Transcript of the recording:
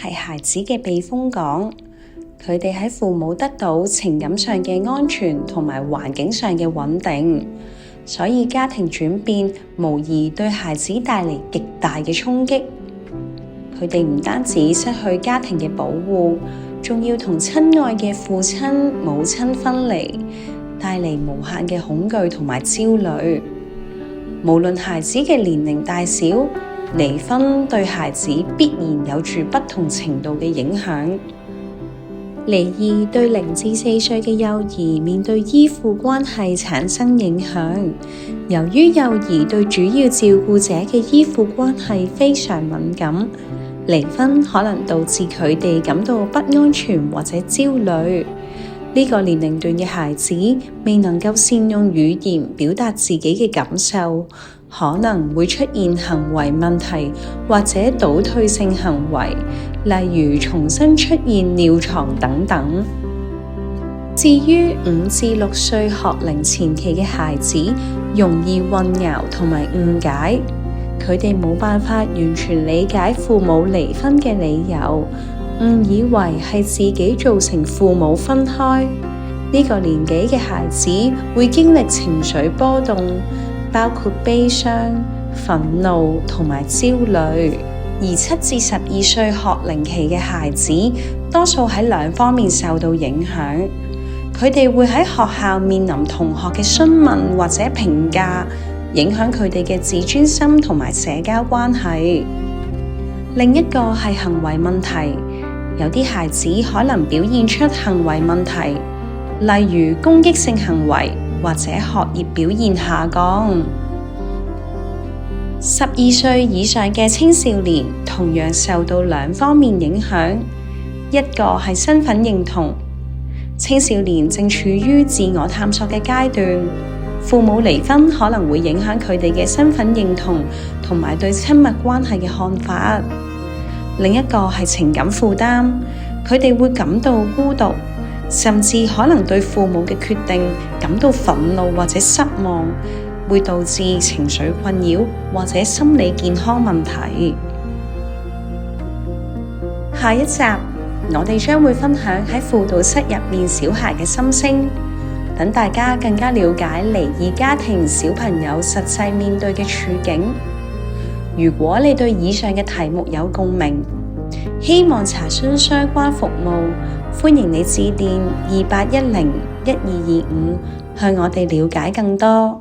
係孩子嘅避風港，佢哋喺父母得到情感上嘅安全同埋環境上嘅穩定，所以家庭轉變無疑對孩子帶嚟極大嘅衝擊。佢哋唔單止失去家庭嘅保護，仲要同親愛嘅父親、母親分離，帶嚟無限嘅恐懼同埋焦慮。無論孩子嘅年齡大小，離婚對孩子必然有住不同程度嘅影響。離異對0至4歲嘅幼兒面對依附關係產生影響。由於幼兒對主要照顧者嘅依附關係非常敏感，離婚可能導致佢哋感到不安全或者焦慮。呢個年齡段嘅孩子未能夠善用語言表達自己嘅感受，可能會出現行為問題或者倒退性行為，例如重新出現尿床等等。至於5至6歲學齡前期嘅孩子，容易混淆同埋誤解，佢哋冇辦法完全理解父母離婚嘅理由，誤以為係自己造成父母分開。呢個年紀嘅孩子會經歷情緒波動，包括悲傷、憤怒同埋焦慮。而7至12歲學齡期嘅孩子，多數喺2方面受到影響。佢哋會喺學校面臨同學嘅詢問或者評價，影響佢哋嘅自尊心同埋社交關係。另一個係行為問題，有啲孩子可能表現出行為問題，例如攻擊性行為或者學業表現下降。12歲以上嘅青少年同樣受到2方面影響，一個係身份認同，青少年正處於自我探索嘅階段，父母離婚可能會影響佢哋嘅身份認同同埋對親密關係嘅看法。另一個係情感負擔，佢哋會感到孤獨，甚至可能對父母嘅決定感到憤怒或者失望，會導致情緒困擾或者心理健康問題。下一集我哋將會分享喺輔導室入面小孩嘅心聲，等大家更加了解離異家庭小朋友實際面對嘅處境。如果你對以上嘅題目有共鳴，希望查詢相關服務，歡迎你致電28101225向我哋了解更多。